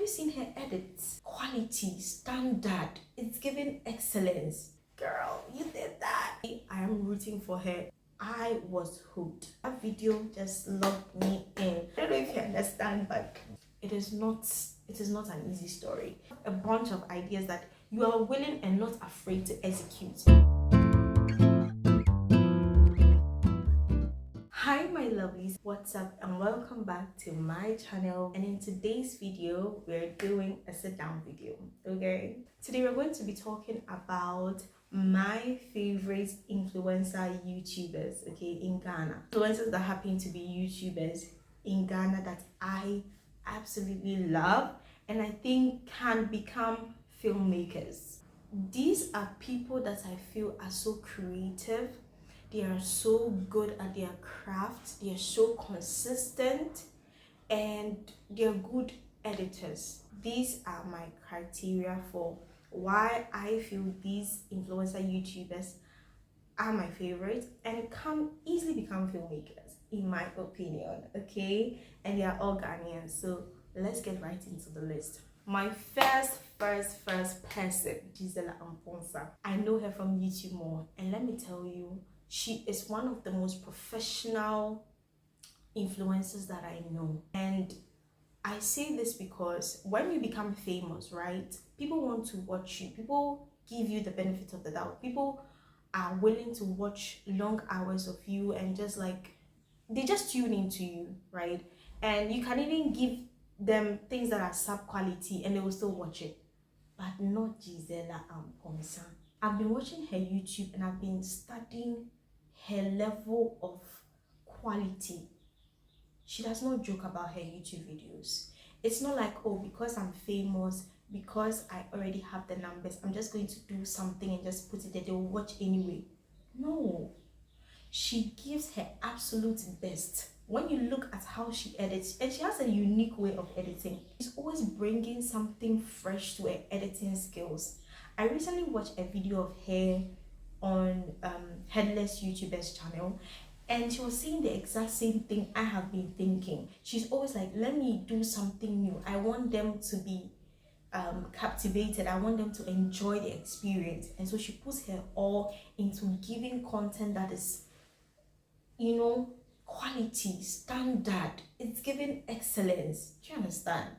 you seen her edits? Quality, standard, it's giving excellence. Girl, you did that. I am rooting for her. I was hooked. That video just locked me in. I don't know if you understand, but it is not an easy story. A bunch of ideas that you are willing and not afraid to execute. Hi my lovelies, what's up and welcome back to my channel. And in today's video we're doing a sit down video. Okay, today we're going to be talking about my favorite influencer YouTubers, okay, in Ghana. Influencers that happen to be YouTubers in Ghana that I absolutely love and I think can become filmmakers. These are people that I feel are so creative. They are so good at their craft, they are so consistent, and they're good editors. These are my criteria for why I feel these influencer YouTubers are my favorite and can easily become filmmakers, in my opinion, okay? And they are all Ghanaian, so let's get right into the list. My first person, Gisela Amponsah. I know her from YouTube more, and let me tell you, she is one of the most professional influencers that I know. And I say this because when you become famous, right, people want to watch you. People give you the benefit of the doubt. People are willing to watch long hours of you and just like, they just tune into you, right? And you can even give them things that are sub quality and they will still watch it. But not Gisela Amponsah. I've been watching her YouTube and I've been studying her level of quality. She does not joke about her YouTube videos. It's not like, oh, because I'm famous, because I already have the numbers, I'm just going to do something and just put it there, they will watch anyway. No. She gives her absolute best. When you look at how she edits, and she has a unique way of editing, she's always bringing something fresh to her editing skills. I recently watched a video of her on Headless YouTuber's channel, and she was saying the exact same thing I have been thinking. She's always like, let me do something new. I want them to be captivated. I want them to enjoy the experience. And so she puts her all into giving content that is, you know, quality, standard. It's giving excellence. Do you understand?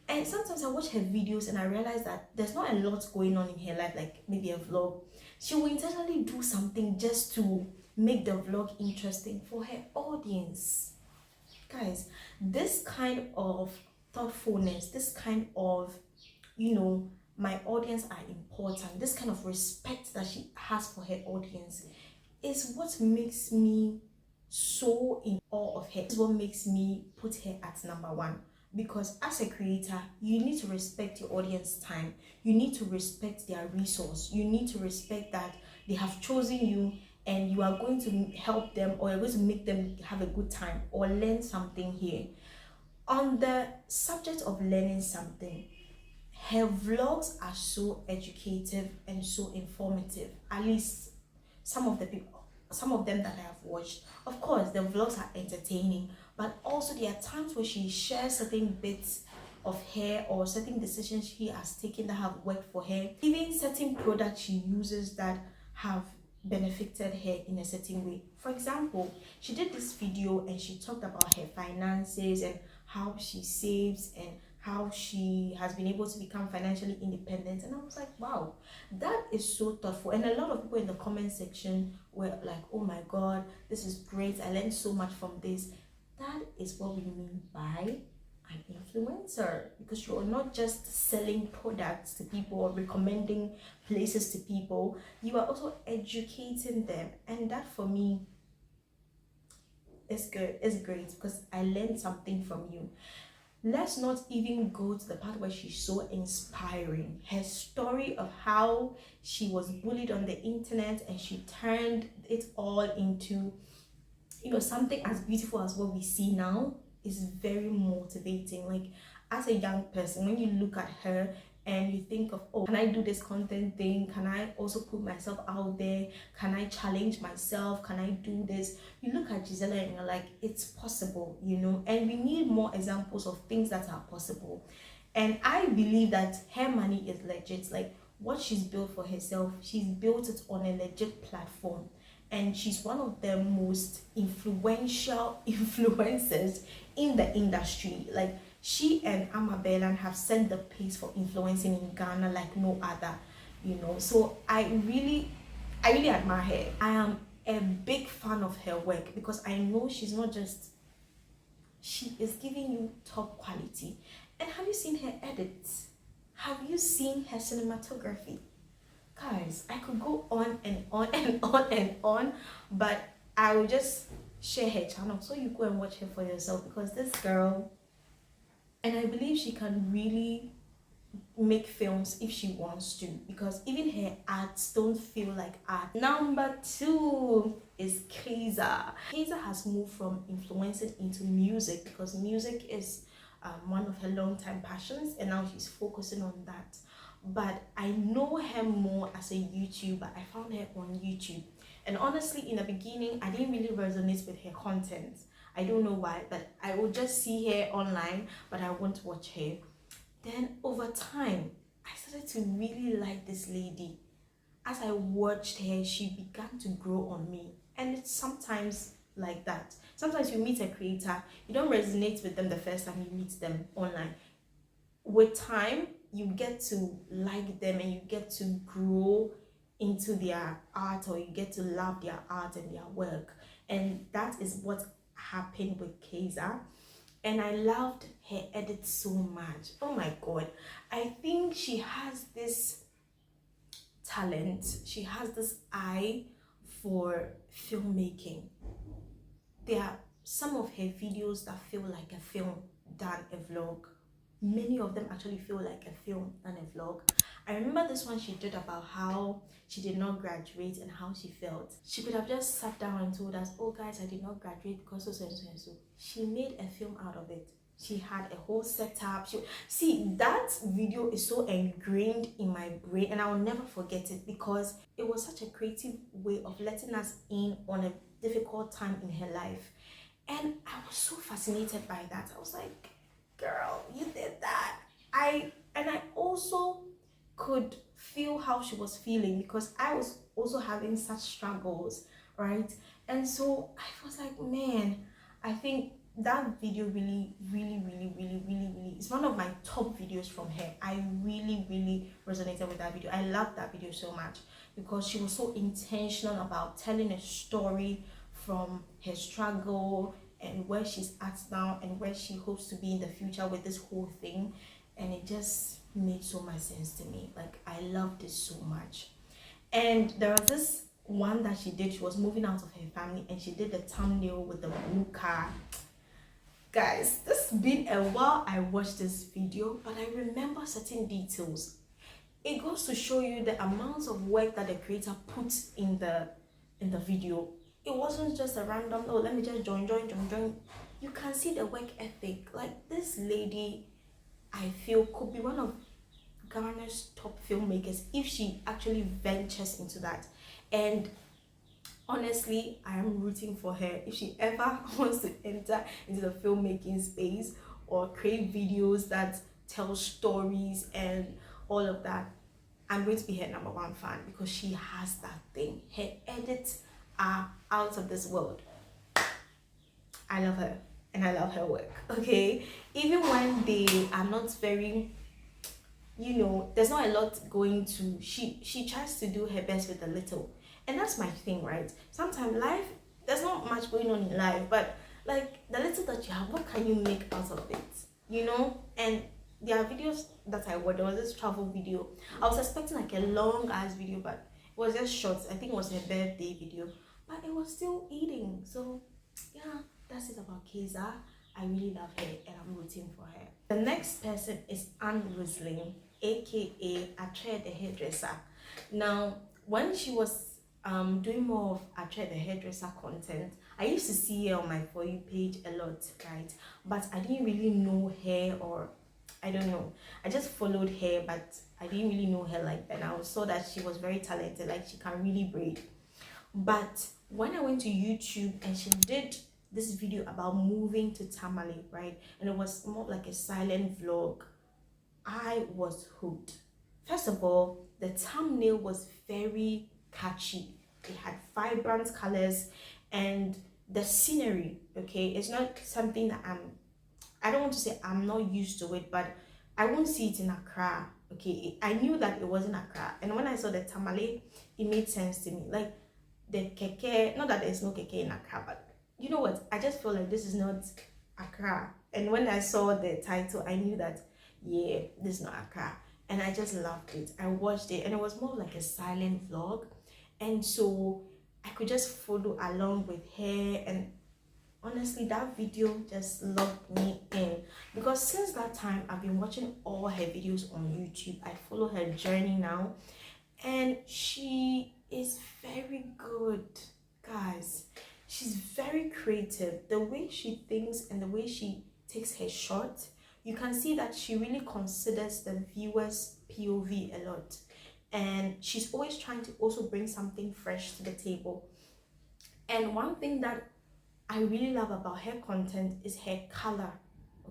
And sometimes I watch her videos and I realize that there's not a lot going on in her life, like maybe a vlog. She will intentionally do something just to make the vlog interesting for her audience. Guys, this kind of thoughtfulness, this kind of, you know, my audience are important, this kind of respect that she has for her audience is what makes me so in awe of her. It's what makes me put her at number one. Because as a creator, you need to respect your audience time. You need to respect their resource. You need to respect that they have chosen you and you are going to help them, or you're going to make them have a good time or learn something here. On the subject of learning something, her vlogs are so educative and so informative. At least some of them that I have watched. Of course, the vlogs are entertaining, but also there are times where she shares certain bits of her or certain decisions she has taken that have worked for her, even certain products she uses that have benefited her in a certain way. For example, she did this video and she talked about her finances and how she saves and how she has been able to become financially independent, and I was like, wow, that is so thoughtful. And a lot of people in the comment section were like, oh my god, this is great, I learned so much from this. That is what we mean by an influencer, because you are not just selling products to people or recommending places to people, you are also educating them. And that for me is good, it's great, because I learned something from you. Let's not even go to the part where she's so inspiring. Her story of how she was bullied on the internet and she turned it all into, you know, something as beautiful as what we see now is very motivating. Like, as a young person, when you look at her and you think of, oh, can I do this content thing? Can I also put myself out there? Can I challenge myself? Can I do this? You look at Gisela and you're like, it's possible, you know? And we need more examples of things that are possible. And I believe that her money is legit. Like what she's built for herself, she's built it on a legit platform. And she's one of the most influential influencers in the industry. Like she and Amabelan have set the pace for influencing in Ghana like no other, you know. So I really admire her. I am a big fan of her work because I know she's not just, she is giving you top quality. And have you seen her edits? Have you seen her cinematography? Guys, I could go on and on and on and on, but I will just share her channel so you go and watch her for yourself, because this girl, and I believe she can really make films if she wants to, because even her arts don't feel like art. Number 2 is Kaesa. Kaesa has moved from influencing into music because music is one of her long-time passions, and now she's focusing on that. But I know her more as a YouTuber. I found her on YouTube, and honestly in the beginning I didn't really resonate with her content. I don't know why, but I would just see her online but I won't watch her. Then over time I started to really like this lady. As I watched her, she began to grow on me. And it's sometimes like that. Sometimes you meet a creator, you don't resonate with them the first time you meet them online. With time you get to like them and you get to grow into their art, or you get to love their art and their work. And that is what happened with Kaesa. And I loved her edit so much. Oh my god, I think she has this talent, she has this eye for filmmaking. There are some of her videos that feel like a film than a vlog. Many of them actually feel like a film than a vlog. I remember this one she did about how she did not graduate and how she felt. She could have just sat down and told us, oh guys, I did not graduate because so and so and so. She made a film out of it. She had a whole setup. See, that video is so ingrained in my brain and I will never forget it, because it was such a creative way of letting us in on a difficult time in her life. And I was so fascinated by that. I was like, girl, you did that. I also could feel how she was feeling, because I was also having such struggles, right? And so I was like, man, I think that video really is one of my top videos from her. I really resonated with that video. I loved that video so much because she was so intentional about telling a story from her struggle and where she's at now and where she hopes to be in the future with this whole thing. And it just made so much sense to me. Like, I loved it so much. And there was this one that she did. She was moving out of her family and she did the thumbnail with the blue car. Guys, this has been a while I watched this video, but I remember certain details. It goes to show you the amounts of work that the creator puts in the video. It wasn't just a random, oh, let me just join. You can see the work ethic. Like, this lady, I feel, could be one of Ghana's top filmmakers if she actually ventures into that. And honestly, I am rooting for her. If she ever wants to enter into the filmmaking space or create videos that tell stories and all of that, I'm going to be her #1 fan, because she has that thing. Her edits are out of this world. I love her and I love her work, okay? Even when they are not very, you know, there's not a lot going to, she tries to do her best with a little. And that's my thing, right? Sometimes life, there's not much going on in life, but like the little that you have, what can you make out of it? You know? And there are videos that I watched. There was this travel video. I was expecting like a long ass video, but it was just short. I think it was her birthday video, but it was still eating. So yeah, that's it about Kaesa. I really love her and I'm rooting for her. The next person is Roselynn, aka Atre the hairdresser. Now, when she was doing more of Atre the hairdresser content, I used to see her on my For You page a lot, right? But I didn't really know her, or I don't know. I just followed her, but I didn't really know her like that. And I saw that she was very talented, like she can really braid. But when I went to YouTube and she did this video about moving to Tamale, right? And it was more like a silent vlog. I was hooked. First of all, the thumbnail was very catchy. It had vibrant colors and the scenery, okay, it's not something that I don't want to say I'm not used to it, but I won't see it in Accra. Okay, I knew that it wasn't Accra, and when I saw the tamale, it made sense to me. Like the keke, not that there's no keke in Accra, but you know what? I just feel like this is not Accra. And when I saw the title, I knew that yeah, this is not Accra, and I just loved it. I watched it, and it was more like a silent vlog, and so I could just follow along with her. And honestly, that video just locked me in, because since that time I've been watching all her videos on YouTube. I follow her journey now, and she is very good, guys. She's very creative. The way she thinks and the way she takes her shot, you can see that she really considers the viewer's POV a lot, and she's always trying to also bring something fresh to the table. And one thing that I really love about her content is her color.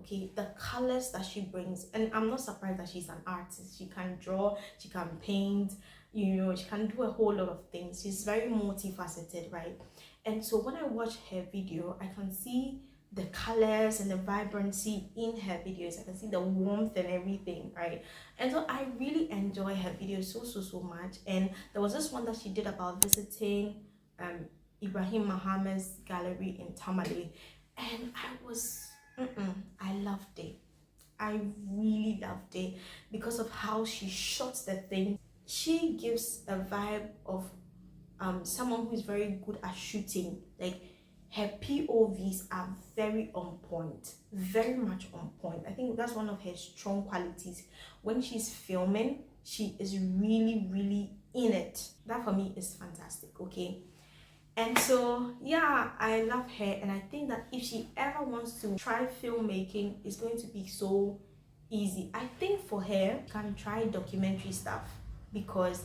Okay, the colors that she brings. And I'm not surprised that she's an artist. She can draw, she can paint, you know, she can do a whole lot of things. She's very multifaceted, right? And so when I watch her video, I can see the colors and the vibrancy in her videos. I can see the warmth and everything, right? And so I really enjoy her videos so much. And there was this one that she did about visiting Ibrahim Muhammad's gallery in Tamale, and I loved it. I really loved it because of how she shot the thing. She gives a vibe of someone who is very good at shooting. Like her POVs are very on point, very much on point. I think that's one of her strong qualities. When she's filming, she is really in it. That for me is fantastic. Okay. And so yeah, I love her, and I think that if she ever wants to try filmmaking, it's going to be so easy. I think for her, she can try documentary stuff, because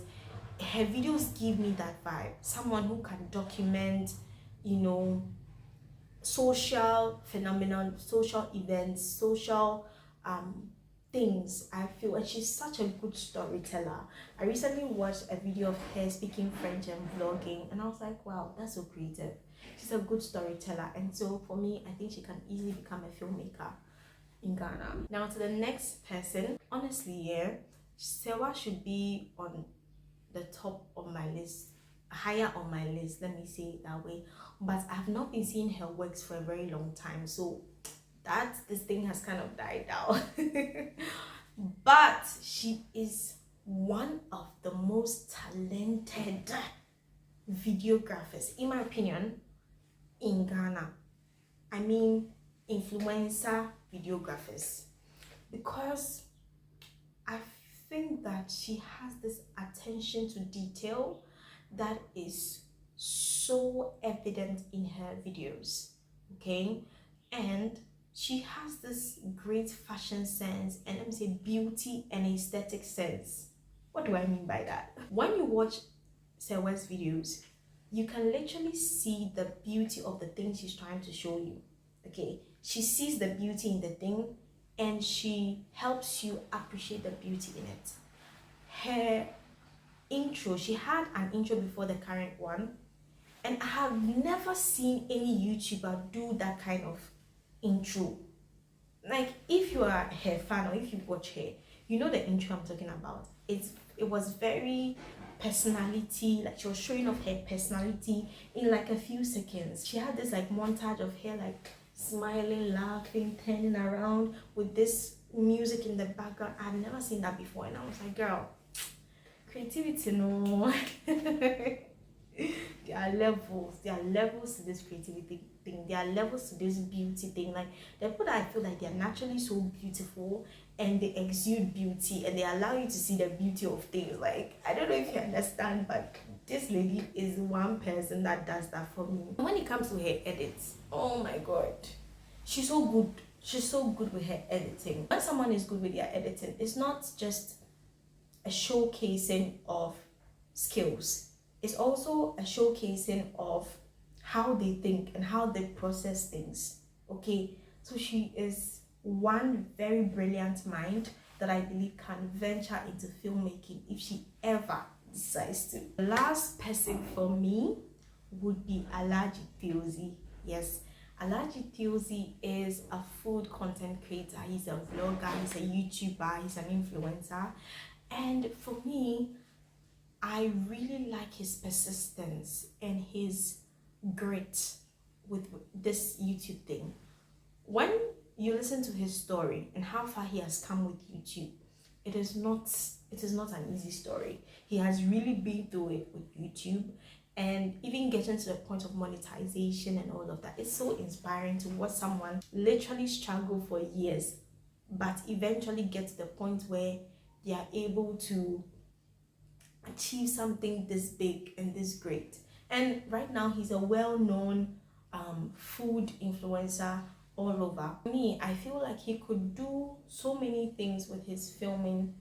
her videos give me that vibe. Someone who can document, you know, social phenomenon, social events, social things, I feel. And she's such a good storyteller. I recently watched a video of her speaking French and vlogging, and I was like, wow, that's so creative. She's a good storyteller, and so for me, I think she can easily become a filmmaker in Ghana. Now to the next person. Honestly, yeah, Serwah should be on the top of my list, higher on my list, let me say it that way. But I've not been seeing her works for a very long time, so that this thing has kind of died down. But she is one of the most talented videographers, in my opinion, in Ghana. I mean, influencer videographers, because I think that she has this attention to detail that is so evident in her videos. Okay, and she has this great fashion sense, and let me say beauty and aesthetic sense. What do I mean by that? When you watch Serwah's videos, you can literally see the beauty of the thing she's trying to show you. Okay, she sees the beauty in the thing, and she helps you appreciate the beauty in it. Her intro, she had an intro before the current one, and I have never seen any YouTuber do that kind of intro. Like, if you are her fan or if you watch her, you know the intro I'm talking about. It was very personality, like she was showing off her personality in like a few seconds. She had this like montage of her like smiling, laughing, turning around with this music in the background. I've never seen that before, and I was like, girl, creativity, no. There are levels to this creativity thing. There are levels to this beauty thing. Like, the people that I feel like they are naturally so beautiful, and they exude beauty, and they allow you to see the beauty of things. Like, I don't know if you understand, but this lady is one person that does that for me. When it comes to her edits, oh my god, she's so good. She's so good with her editing. When someone is good with their editing, it's not just a showcasing of skills. It's also a showcasing of how they think and how they process things. Okay, so she is one very brilliant mind, that I believe can venture into filmmaking if she ever decides to. The last person for me would be Alhaji Theozy. Yes, Alhaji Theozy is a food content creator. He's a vlogger, he's a YouTuber, he's an influencer. And for me, I really like his persistence and his grit with this YouTube thing. When you listen to his story and how far he has come with YouTube, it is not an easy story. He has really been through it with YouTube, and even getting to the point of monetization and all of that. It's so inspiring to watch someone literally struggle for years but eventually get to the point where they are able to achieve something this big and this great. And right now he's a well-known food influencer all over. For me, I feel like he could do so many things with his filming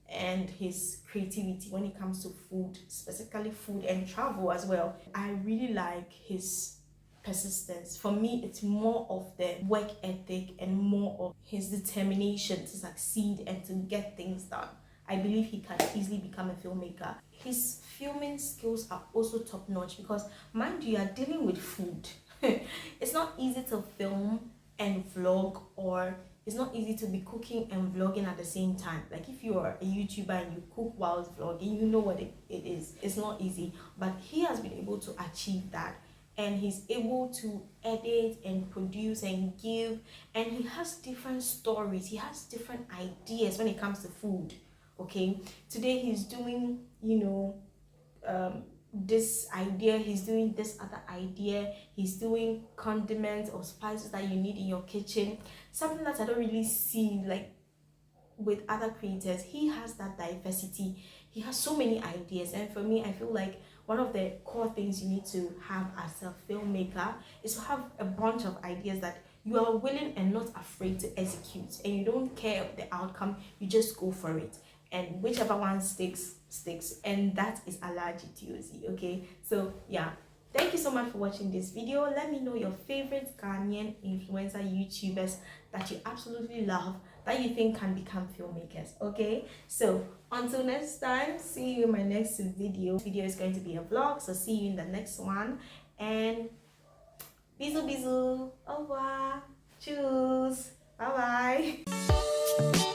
and his creativity when it comes to food, specifically food and travel as well. I really like his persistence. For me, it's more of the work ethic and more of his determination to succeed and to get things done. I believe he can easily become a filmmaker. His filming skills are also top-notch because, mind you, are dealing with food. It's not easy to film and vlog, or it's not easy to be cooking and vlogging at the same time. Like if you are a YouTuber and you cook while vlogging, you know what it is. It's not easy, but he has been able to achieve that. And he's able to edit and produce and give, and he has different stories, he has different ideas when it comes to food. Okay, today he's doing, this idea, he's doing this other idea, he's doing condiments or spices that you need in your kitchen, something that I don't really see like with other creators. He has that diversity, he has so many ideas. And for me, I feel like one of the core things you need to have as a filmmaker is to have a bunch of ideas that you are willing and not afraid to execute, and you don't care of the outcome, you just go for it, and whichever one sticks. And that is Alhaji Theozy. Okay, so yeah, thank you so much for watching this video. Let me know your favorite Ghanaian influencer YouTubers that you absolutely love, that you think can become filmmakers. Okay, so until next time, see you in my next video. This video is going to be a vlog, so see you in the next one. And bisous, au revoir, tschüss, bye bye.